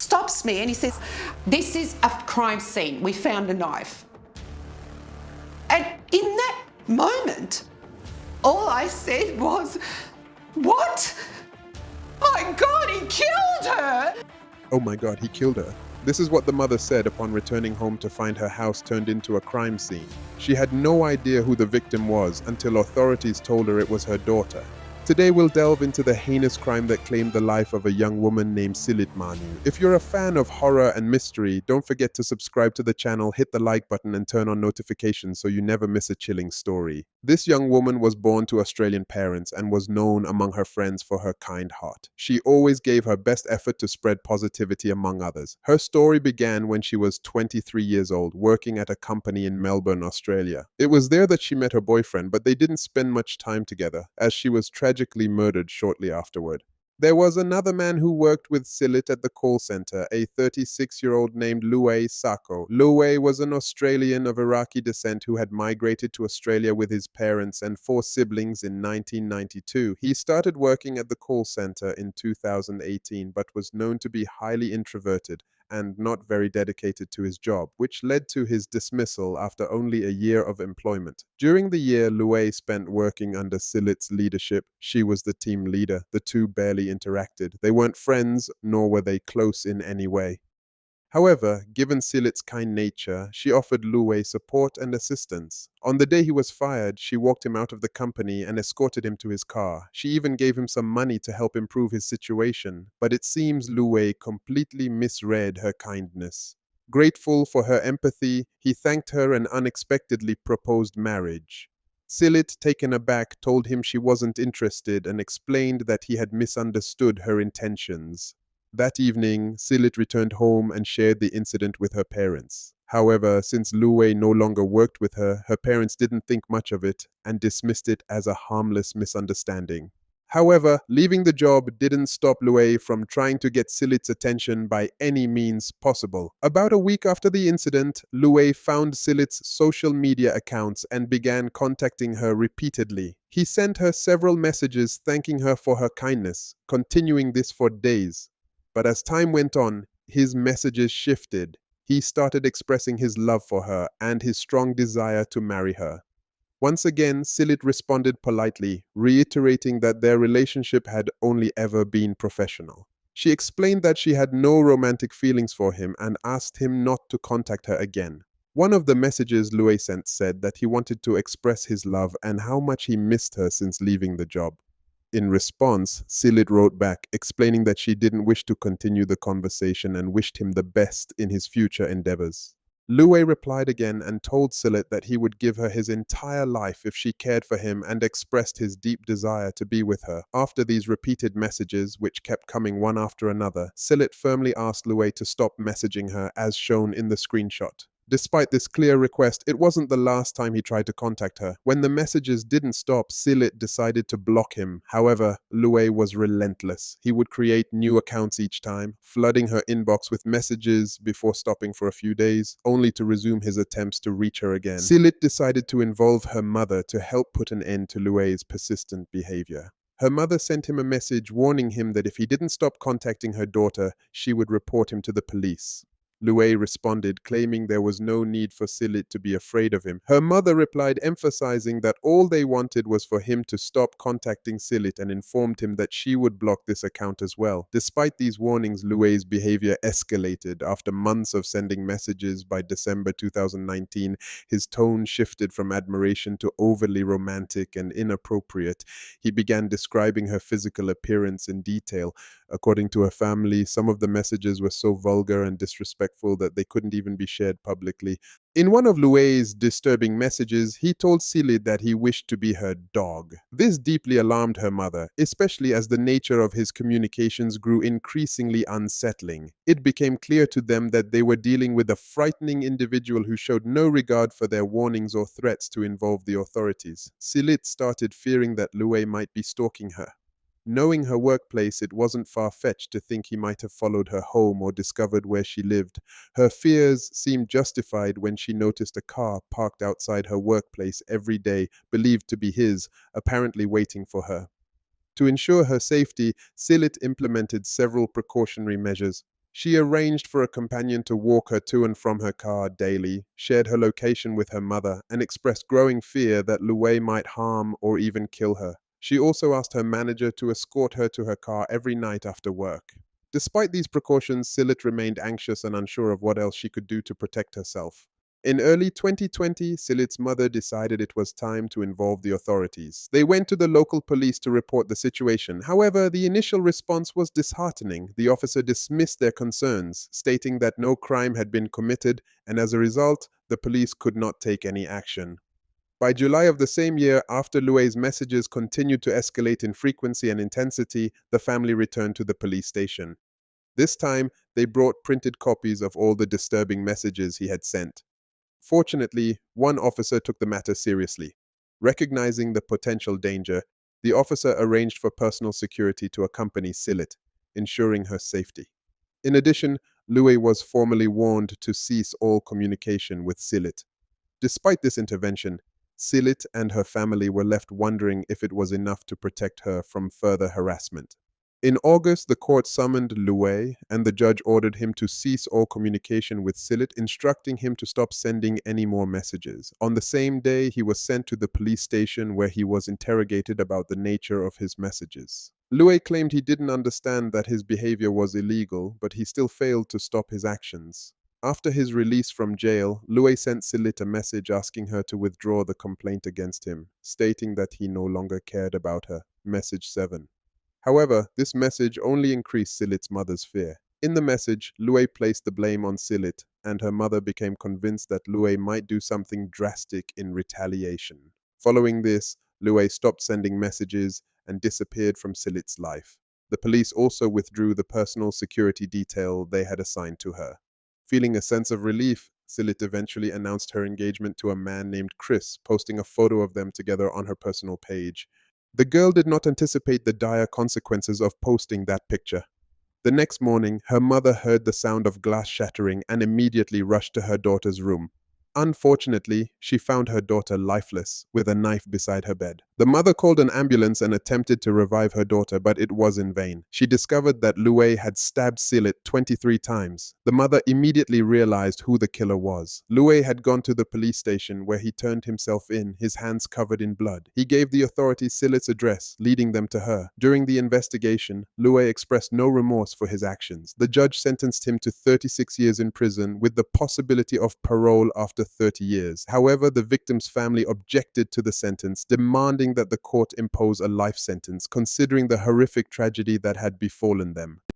stops me and he says, "This is a crime scene. We found a knife." And in that moment, all I said was, "What? My God, he killed her!" Oh my God, he killed her. This is what the mother said upon returning home to find her house turned into a crime scene. She had no idea who the victim was until authorities told her it was her daughter. Today we'll delve into the heinous crime that claimed the life of a young woman named Silit Manu. If you're a fan of horror and mystery, don't forget to subscribe to the channel, hit the like button and turn on notifications so you never miss a chilling story. This young woman was born to Australian parents and was known among her friends for her kind heart. She always gave her best effort to spread positivity among others. Her story began when she was 23 years old, working at a company in Melbourne, Australia. It was there that she met her boyfriend, but they didn't spend much time together, as she was tragically murdered shortly afterward. There was another man who worked with Silit at the call center, a 36-year-old named Luay Sako. Luay was an Australian of Iraqi descent who had migrated to Australia with his parents and 4 siblings in 1992. He started working at the call center in 2018, but was known to be highly introverted and not very dedicated to his job, which led to his dismissal after only a year of employment. During the year Luay spent working under Silit's leadership, she was the team leader. The two barely interacted. They weren't friends, nor were they close in any way. However, given Silit's kind nature, she offered Luay support and assistance. On the day he was fired, she walked him out of the company and escorted him to his car. She even gave him some money to help improve his situation, but it seems Luay completely misread her kindness. Grateful for her empathy, he thanked her and unexpectedly proposed marriage. Silit, taken aback, told him she wasn't interested and explained that he had misunderstood her intentions. That evening, Silit returned home and shared the incident with her parents. However, since Luay no longer worked with her, her parents didn't think much of it and dismissed it as a harmless misunderstanding. However, leaving the job didn't stop Luay from trying to get Silit's attention by any means possible. About a week after the incident, Luay found Silit's social media accounts and began contacting her repeatedly. He sent her several messages thanking her for her kindness, continuing this for days. But as time went on, his messages shifted. He started expressing his love for her and his strong desire to marry her. Once again, Silit responded politely, reiterating that their relationship had only ever been professional. She explained that she had no romantic feelings for him and asked him not to contact her again. One of the messages Luay sent said that he wanted to express his love and how much he missed her since leaving the job. In response, Silit wrote back, explaining that she didn't wish to continue the conversation and wished him the best in his future endeavors. Luay replied again and told Silit that he would give her his entire life if she cared for him and expressed his deep desire to be with her. After these repeated messages, which kept coming one after another, Silit firmly asked Luay to stop messaging her as shown in the screenshot. Despite this clear request, it wasn't the last time he tried to contact her. When the messages didn't stop, Silit decided to block him. However, Luay was relentless. He would create new accounts each time, flooding her inbox with messages before stopping for a few days, only to resume his attempts to reach her again. Silit decided to involve her mother to help put an end to Luay's persistent behavior. Her mother sent him a message warning him that if he didn't stop contacting her daughter, she would report him to the police. Luay responded, claiming there was no need for Silit to be afraid of him. Her mother replied, emphasizing that all they wanted was for him to stop contacting Silit and informed him that she would block this account as well. Despite these warnings, Luay's behavior escalated. After months of sending messages, by December 2019, his tone shifted from admiration to overly romantic and inappropriate. He began describing her physical appearance in detail. According to her family, some of the messages were so vulgar and disrespectful that they couldn't even be shared publicly. In one of Luay's disturbing messages, he told Silit that he wished to be her dog. This deeply alarmed her mother, especially as the nature of his communications grew increasingly unsettling. It became clear to them that they were dealing with a frightening individual who showed no regard for their warnings or threats to involve the authorities. Silit started fearing that Luay might be stalking her. Knowing her workplace, it wasn't far-fetched to think he might have followed her home or discovered where she lived. Her fears seemed justified when she noticed a car parked outside her workplace every day, believed to be his, apparently waiting for her. To ensure her safety, Silit implemented several precautionary measures. She arranged for a companion to walk her to and from her car daily, shared her location with her mother, and expressed growing fear that Luay might harm or even kill her. She also asked her manager to escort her to her car every night after work. Despite these precautions, Silit remained anxious and unsure of what else she could do to protect herself. In early 2020, Silit's mother decided it was time to involve the authorities. They went to the local police to report the situation. However, the initial response was disheartening. The officer dismissed their concerns, stating that no crime had been committed, and as a result, the police could not take any action. By July of the same year, after Luay's messages continued to escalate in frequency and intensity, the family returned to the police station. This time, they brought printed copies of all the disturbing messages he had sent. Fortunately, one officer took the matter seriously. Recognizing the potential danger, the officer arranged for personal security to accompany Silit, ensuring her safety. In addition, Luay was formally warned to cease all communication with Silit. Despite this intervention, Silit and her family were left wondering if it was enough to protect her from further harassment. In August, the court summoned Luay, and the judge ordered him to cease all communication with Silit, instructing him to stop sending any more messages. On the same day, he was sent to the police station where he was interrogated about the nature of his messages. Luay claimed he didn't understand that his behavior was illegal, but he still failed to stop his actions. After his release from jail, Luay sent Silit a message asking her to withdraw the complaint against him, stating that he no longer cared about her. Message 7. However, this message only increased Silit's mother's fear. In the message, Luay placed the blame on Silit, and her mother became convinced that Luay might do something drastic in retaliation. Following this, Luay stopped sending messages and disappeared from Silit's life. The police also withdrew the personal security detail they had assigned to her. Feeling a sense of relief, Silit eventually announced her engagement to a man named Chris, posting a photo of them together on her personal page. The girl did not anticipate the dire consequences of posting that picture. The next morning, her mother heard the sound of glass shattering and immediately rushed to her daughter's room. Unfortunately, she found her daughter lifeless, with a knife beside her bed. The mother called an ambulance and attempted to revive her daughter, but it was in vain. She discovered that Luay had stabbed Silit 23 times. The mother immediately realized who the killer was. Luay had gone to the police station where he turned himself in, his hands covered in blood. He gave the authorities Silit's address, leading them to her. During the investigation, Luay expressed no remorse for his actions. The judge sentenced him to 36 years in prison with the possibility of parole after 30 years. However, the victim's family objected to the sentence, demanding that the court impose a life sentence, considering the horrific tragedy that had befallen them.